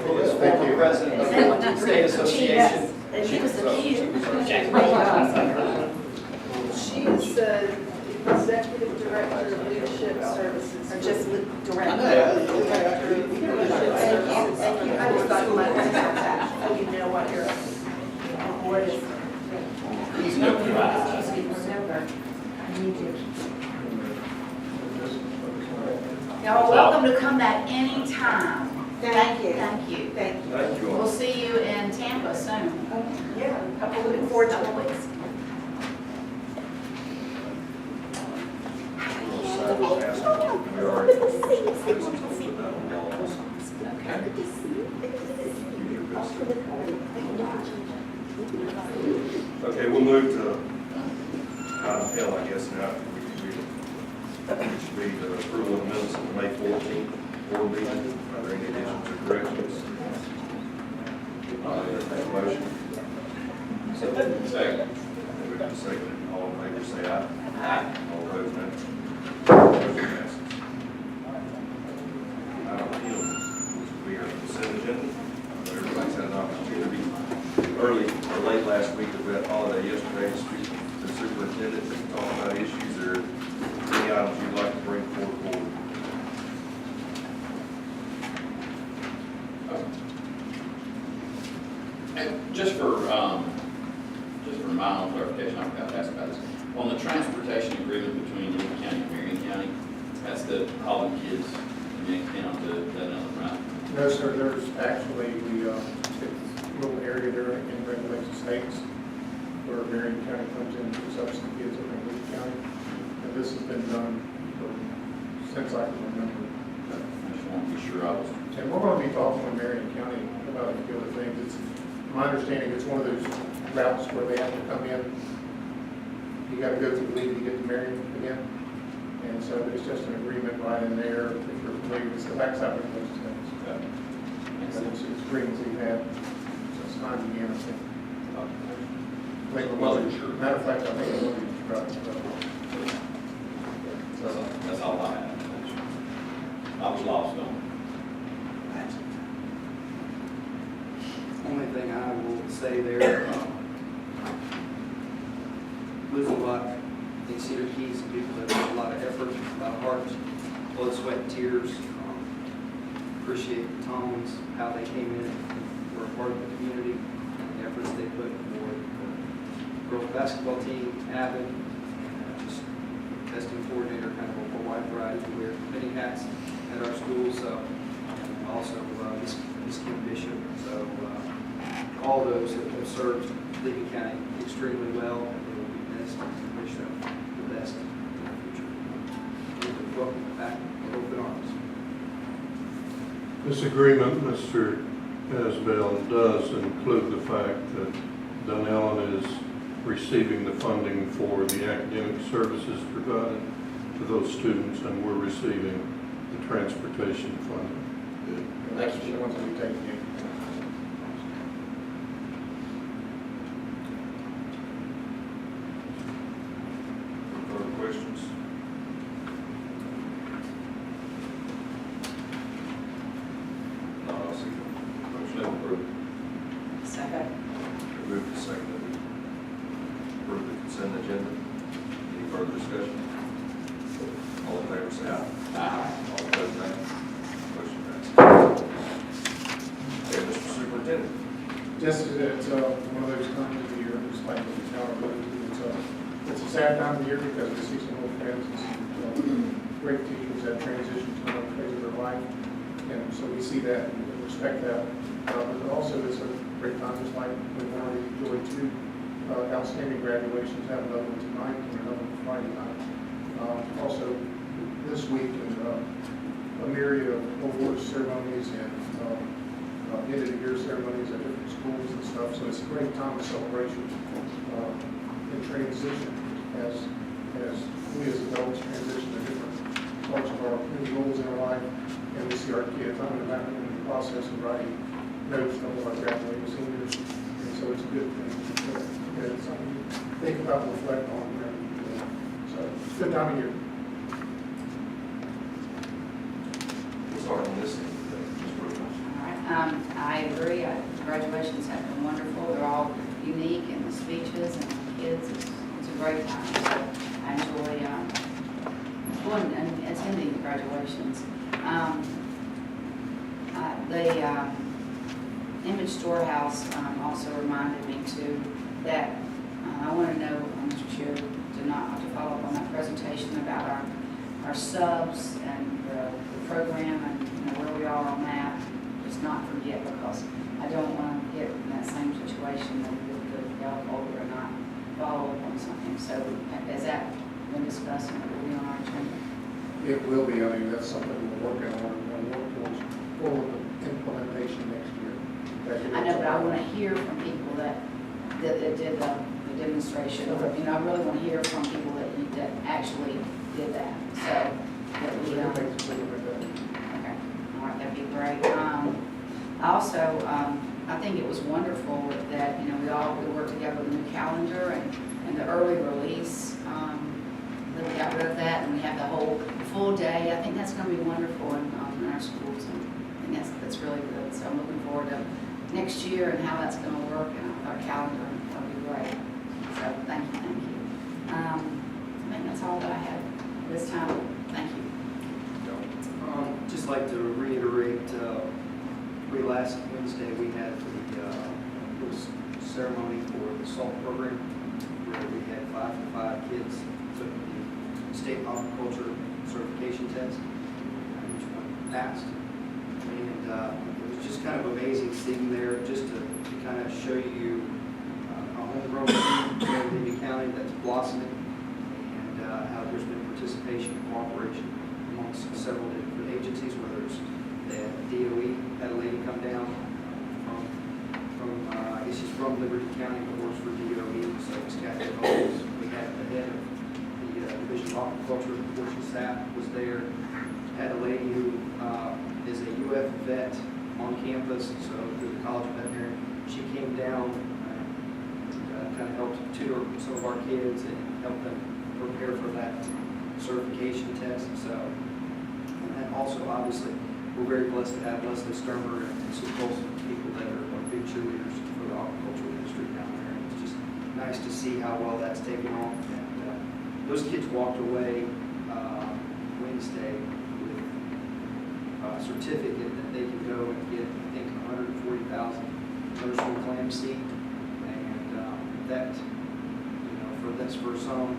Thank you. President of the State Association. She was a She is the executive director of leadership services. Or just director. Director of leadership services. Thank you. I just thought you might want to have that, so you know what your board is. He's no crowd. Remember, I need you. Y'all Y'all are welcome to come back anytime. Thank you. Thank you. Thank you. Thank you all. We'll see you in Tampa soon. Yeah, looking forward to it. We already listened to that on walls. Okay, we'll move to item L, I guess, now. Which should be the approval of minutes of the May 14th board meeting. Are there any additions or corrections? Motion. Second. Moved and seconded. All in favor, say aye. Aye. All opposed, no. Motion passes. Item M, which will be our consent agenda. Everybody's had an opportunity early or late last week, we had a holiday yesterday, to speak to the superintendent, to talk about issues or any items you'd like to bring forward. And just for my own clarification, I forgot to ask about this. On the transportation agreement between Lee County and Marion County, that's the hauling kids in Yankton County to that other right? No, sir, there's actually, it's a little area there in Red Lake Estates where Marion County comes in and picks up some kids in Lee County. And this has been done since I can remember. I just want to be sure I was. And we're going to be talking with Marion County about a few other things. It's my understanding it's one of those routes where they have to come in. You got to go through Lee to get to Marion again. And so it's just an agreement right in there. If you're familiar, it's the backside of those things. It's agreements that you have since time began, I think. Matter of fact, I think it was right. That's all I have. I was lost on. Only thing I will say there, losing a lot in Cedar Keys, people that put a lot of effort, a lot of heart, blood, sweat, and tears. Appreciate the Toms, how they came in and were a part of the community, and the efforts they put for the girls basketball team, Avid, just testing coordinator, kind of a wide variety. We wear many hats at our school, so and also Miss Kim Bishop. So all those that have served Lee County extremely well, and they will be missed, and wish them the best in the future. Welcome back with open arms. This agreement, Mr. Asbell, does include the fact that Dunellen is receiving the funding for the academic services provided to those students, and we're receiving the transportation funding. And that's the ones that we take in. Further questions? Not all see. Motion approved. Second. Moved to second. Approve the consent agenda. Any further discussion? All in favor, say aye. Aye. All opposed, nay. Motion passes. Superintendent. Just as it's one of those times of the year, just like with the town of Livingston, it's a sad time of the year because we see some old friends and some great teachers that transition to another phase of their life. And so we see that and respect that. But also it's a great time, just like we've already enjoyed two outstanding graduations, have another one tonight and another one Friday night. Also this week, a myriad of awards ceremonies and end of the year ceremonies at different schools and stuff. So it's a great time of celebration and transition as we as adults transition to different parts of our new goals in our life. And we see our kids, I'm in the process of writing notes from all our graduating seniors. And so it's a good thing. It's something to think about and reflect on. So it's a good time of year. We'll start on this end. All right, I agree. Graduations have been wonderful. They're all unique, and the speeches and the kids, it's a great time. So I enjoy going and attending the graduations. The Image Storehouse also reminded me too that I want to know, Mr. Chair, to follow up on that presentation about our subs and the program and where we are on that. Just not forget, because I don't want to get in that same situation that the young older and not follow up on something. So has that been discussed and it will be on our agenda? It will be. I mean, that's something we're working on and work towards full implementation next year. I know, but I want to hear from people that did the demonstration. Okay. You know, I really want to hear from people that actually did that. So that we, okay, all right, that'd be great. Also, I think it was wonderful that, you know, we worked together with the new calendar and the early release. That we got rid of that, and we have the whole full day. I think that's going to be wonderful in our schools, and that's really good. So I'm looking forward to next year and how that's going to work and our calendar. That'll be great. So thank you. I think that's all that I had this time. Thank you. Just like to reiterate, last Wednesday we had the ceremony for the SALT program, where we had 5 for 5 kids took the state aquaculture certification test, which one passed. And it was just kind of amazing seeing there, just to kind of show you a homegrown team in Levy County that's blossoming, and how there's been participation and cooperation amongst several different agencies, whether it's the DOE, had a lady come down from I guess she's from Liberty County, but works for DOE, so it's Kathy Owens. We had the head of the Division of Aquaculture, portion staff was there. Had a lady who is a UF vet on campus, so through the College of Veterinary. She came down and kind of helped tutor some of our kids and help them prepare for that certification test. So, and then also, obviously, we're very blessed to have Leslie Sturmer and Sue Colson, people that are big cheerleaders for the aquaculture industry down there. And it's just nice to see how well that's taken off. And those kids walked away Wednesday with a certificate that they can go and get, I think, 140,000 nursery clam seed. And that, you know, for some,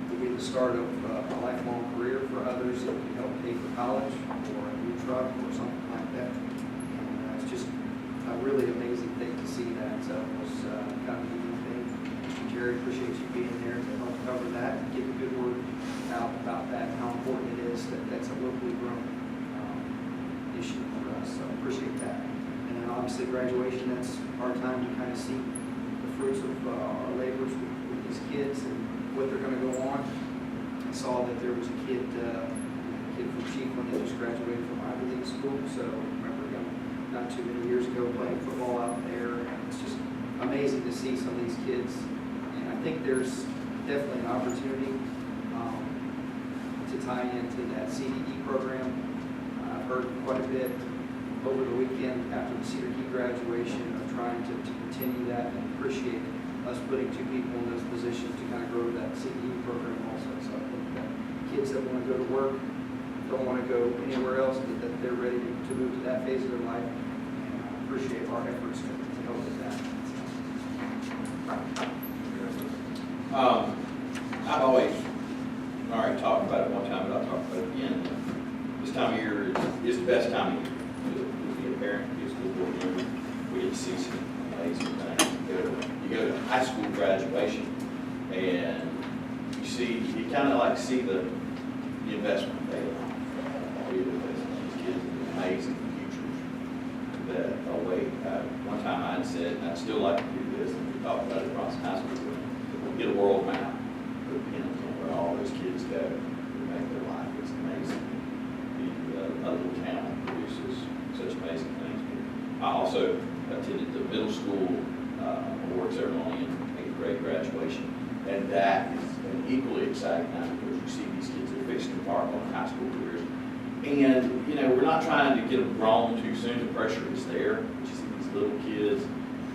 will be the start of a lifelong career. For others, it can help pay for college or a new truck or something like that. And it's just a really amazing thing to see that. So it was kind of a unique thing. Mr. Jerry, appreciate you being there to help cover that and get the good word out about that and how important it is that that's a locally grown issue for us. So appreciate that. And then obviously graduation, that's our time to kind of see the fruits of our labors with these kids and what they're going to go on. I saw that there was a kid from Chiefland that just graduated from Ivy League school. So I remember him not too many years ago playing football out there. And it's just amazing to see some of these kids. And I think there's definitely an opportunity to tie into that CDE program. I've heard quite a bit over the weekend after the Cedar Key graduation of trying to continue that, and appreciate us putting 2 people in those positions to kind of grow that CDE program also. So I think that kids that want to go to work, don't want to go anywhere else, that they're ready to move to that phase of their life. And appreciate our efforts to help with that. I've always, I already talked about it one time, but I'll talk about it again. This time of year is the best time of year to be a parent, to be a school board member. We get to see some amazing things. You go to high school graduation, and you kind of like see the investment they have. These kids have amazing futures that await. One time I said, and I'd still like to do this, and we talked about it across high school, we'll get a world map, where all those kids go to make their life. It's amazing. The little town produces such amazing things. I also attended the middle school award ceremony and 8th grade graduation, and that is an equally exciting time because you see these kids that are fixing to embark on high school careers. And, we're not trying to get them grown too soon. The pressure is there. You see these little kids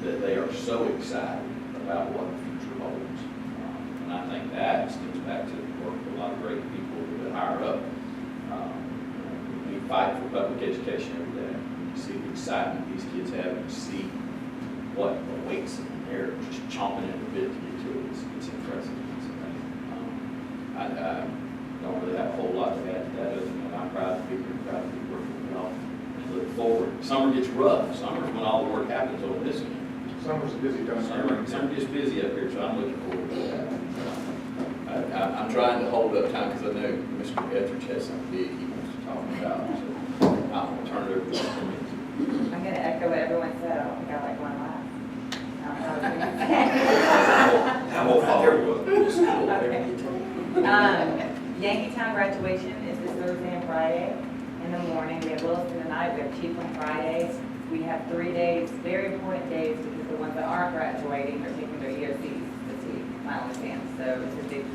that they are so excited about what the future holds. And I think that stems back to the work of a lot of great people that hire up. We fight for public education every day. You see the excitement these kids have, and you see what awaits them. They're just chomping at the bit to get to it. It's impressive. It's amazing. I don't really have a whole lot to add to that other than I'm proud to be here, proud to be working with y'all, and look forward. Summer gets rough. Summer's when all the work happens over this end. Summer's a busy time. Summer gets busy up here, so I'm looking forward to that. I'm trying to hold up time because I know Mr. Etheridge has something big he wants to talk about, so I'm going to turn it over to him. I'm going to echo what everyone said. I don't think I like one laugh. I will follow you up. Okay. Yankeetown graduation is this Thursday and Friday in the morning. We have Williston tonight. We have Chiefland Fridays. We have 3 days, very important days, because the ones that aren't graduating are taking their EOCs this week, final exams. So it's a big,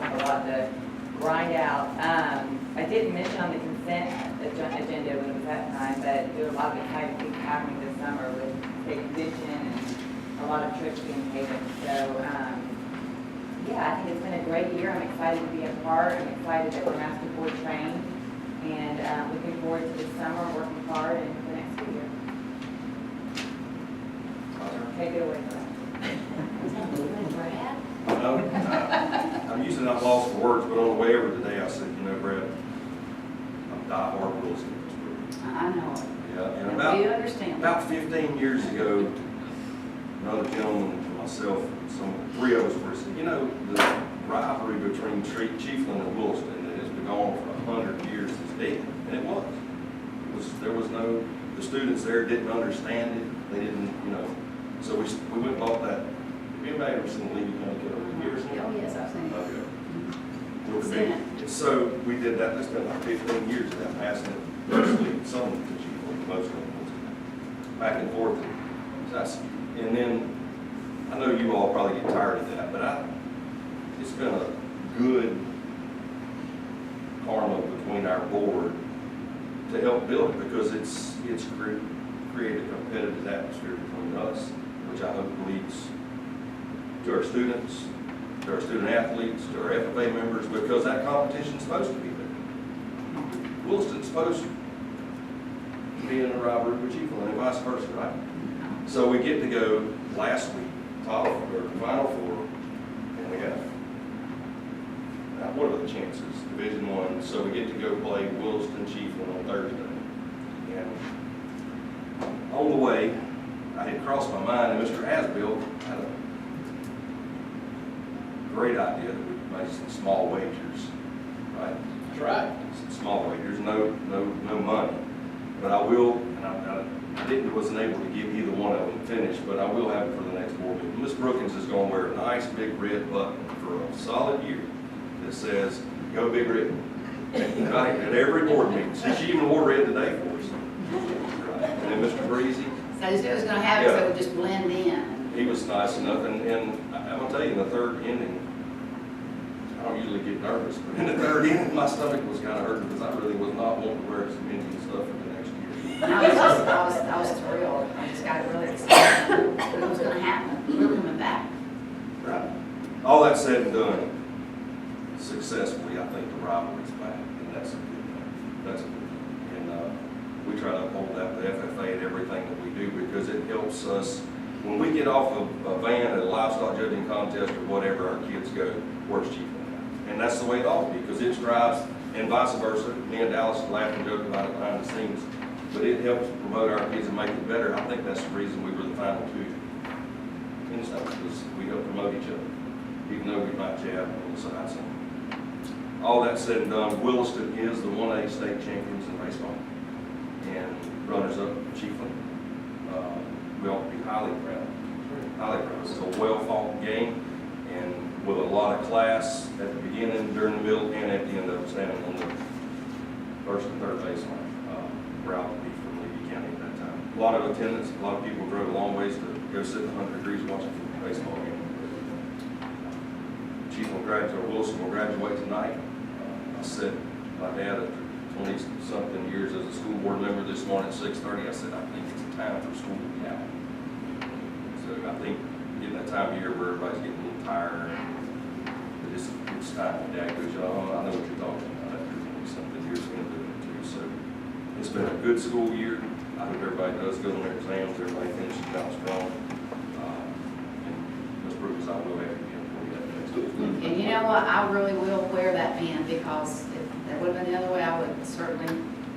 a lot to grind out. I didn't mention on the consent agenda when it was that time, but there were a lot of exciting things happening this summer with state convention and a lot of trips being taken. So, yeah, I think it's been a great year. I'm excited to be a part. I'm excited that we're master board trained, and looking forward to this summer, working hard, and the next school year. Take it away, Brad. No, I'm using that loss for words, but on the way over today, I said, Brad, I'm diehard Wilson. I know it. Yeah, Do you and understand? about 15 years ago, another gentleman and myself, three of us were saying, the rivalry between Chiefland and Williston that has been going for 100 years is dead, and it was. There was no, the students there didn't understand it. They didn't, so we went and bought that. Have anybody ever seen Lee County Killer? You ever seen it? Oh, yes, I've seen it. Okay. I've seen it. So we did that. It's been like 15 years of that, passing it mostly, some to Chiefland, most of them, back and forth. And then, I know you all probably get tired of that, but it's been a good karma between our board to help build it, because it's created a competitive atmosphere between us, which I hope leads to our students, to our student athletes, to our FFA members, because that competition is supposed to be there. Williston's supposed to be in a rivalry with Chiefland and vice versa, right? So we get to go last week, Final Four, and we have, what are the chances? Division I. So we get to go play Williston Chiefland on Thursday. And on the way, I had crossed my mind, and Mr. Asbill had a great idea that we make some small wagers, right? That's right. Some small wagers, no money. But I will, and I wasn't able to give either one of them finished, but I will have it for the next board meeting. Ms. Brookins is going to wear a nice big red button for a solid year that says, "Go Big Red." Right, at every board meeting. She even wore red today for us. Right. And then Mr. Breezy. So he said it was going to happen, so it would just blend in. He was nice enough, and I'm going to tell you, in the third inning, I don't usually get nervous, but in the third inning, my stomach was kind of hurting because I really was not wanting to wear some Indian stuff for the next year. I was thrilled. I just got really excited. It was going to happen. We were coming back. Right. All that said and done, successfully, I think the rivalry's back, and that's a good thing. That's a good thing. And we try to uphold that with FFA and everything that we do, helps us. When we get off of a van at a livestock judging contest or whatever, our kids go, where's Chiefland? And that's the way it ought to be, because it drives, and vice versa. Me and Dallas laugh and joke about it behind the scenes, but it helps promote our kids and make it better. I think that's the reason we were the final two. And it's not because we help promote each other, even though we might jab on the side some. All that said and done, Williston is the 1A state champions in baseball and runners-up in Chiefland. We ought to be highly proud. Highly proud. It's a well-fought game, and with a lot of class at the beginning, during the middle, and at the end of it, standing on the first and third baseline. Proud to be from Levy County at that time. A lot of attendance. A lot of people drove a long ways to go sit in 100 degrees watching a baseball game. Chiefland graduate, or Wilson will graduate tonight. I said, my dad, after 20-something years as a school board member this morning at 6:30, I said, I think it's time for school to be out. So I think getting that time of year where everybody's getting a little tired, but it's time for Dad goes, oh, I know what you're talking about. After 20-something years, we're going to do it too. So it's been a good school year. I hope everybody does good on their exams. Everybody finishes out strong. And Ms. Brooks, I will have you again for you next week. And you know what, I really will wear that pin, because if that would have been the other way, I would certainly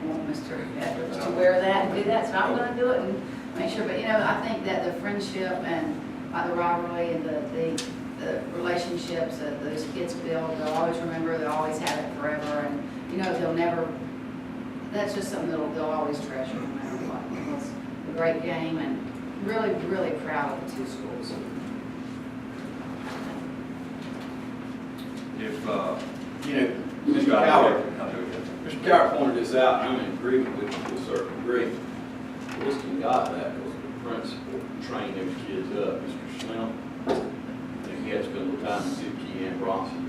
want Mr. Edwards to wear that and do that, so I'm gonna do it and make sure, but you know, I think that the friendship and the rivalry and the relationships that those kids build, they'll always remember, they'll always have it forever, and you know, they'll never, that's just something they'll always treasure no matter what. It was a great game, and really, really proud of the two schools. If, You know, Mr. Coward pointed this out, and I'm in agreement with you to a certain degree. Williston got that because the principal trained those kids up, Mr. Slim. And he had to spend a little time with Key and Bronson.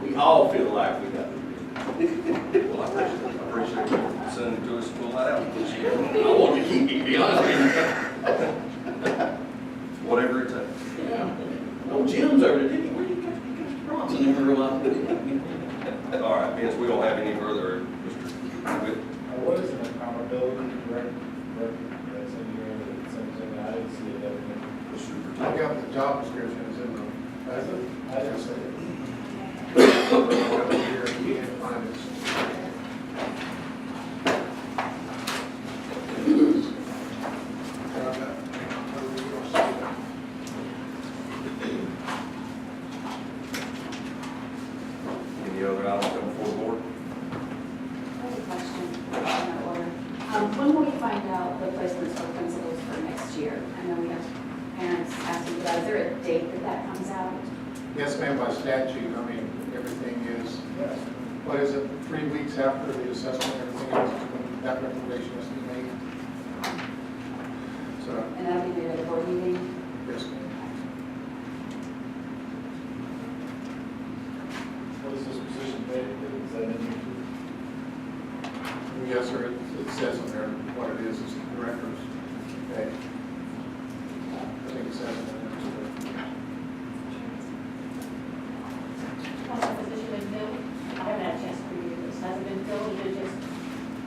We all feel like we got to do it. well, I appreciate you sending it to us to pull that out this year. I want to keep it, to be honest with Whatever it takes. you. Yeah. Oh, Jim's over there, didn't he? Where did he go? Bronson never realized it. All right, Vince, we don't have any further, Mr. Witt. What is an accountability record that's in here that's something I didn't see it definitely? I got the job descriptions in the, as I said. Here, you can't find it. Any other items come before the board? I have a question in that order. When will we find out the placements for principals for next year? I know we have parents asking about, is there a date that comes out? Yes, ma'am, by statute, I mean, everything is, what is it, 3 weeks after the assessment, everything else, is when that recommendation has to be made. So, And that'll be made at a board meeting? yes, ma'am. What is this position paid? Is that in here? Yes, sir, it says on there what it is the director's pay. I think it says in there. Has that position been filled? I haven't had a chance to review this. Has it been filled, or is it just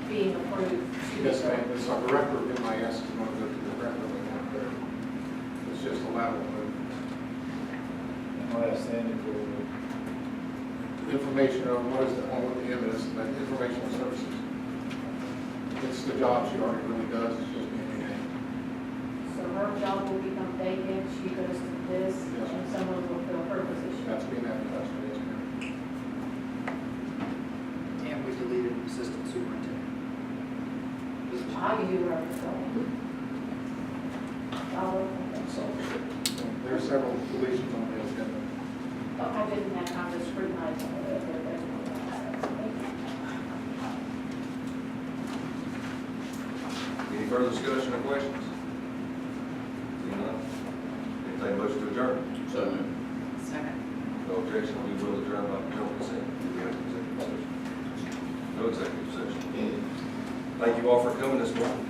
being approved? Yes, ma'am, it's our director of MIS, is going to go to the director of the there. It's just a lateral move. Am I standing for Information on what is the, on what the M is, but informational services. It's the job she already really does, it's just being renamed. So her job will become vacant, she goes to this, Yes. and someone will fill her position. That's being advertised, yes, ma'am. And we deleted assistant superintendent. How you do whatever it's going. So, there are several deletions on the agenda. I didn't have time to scrutinize all of it. Any further discussion or questions? Seeing none? Entertain a motion to adjourn. So moved. Second. No objection, we will adjourn by general consent. Do we have executive session? No executive session. Thank you all for coming this morning.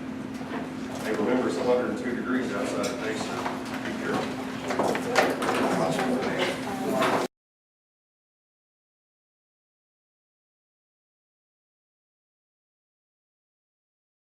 Hey, remember, it's 102 degrees outside today, so be careful.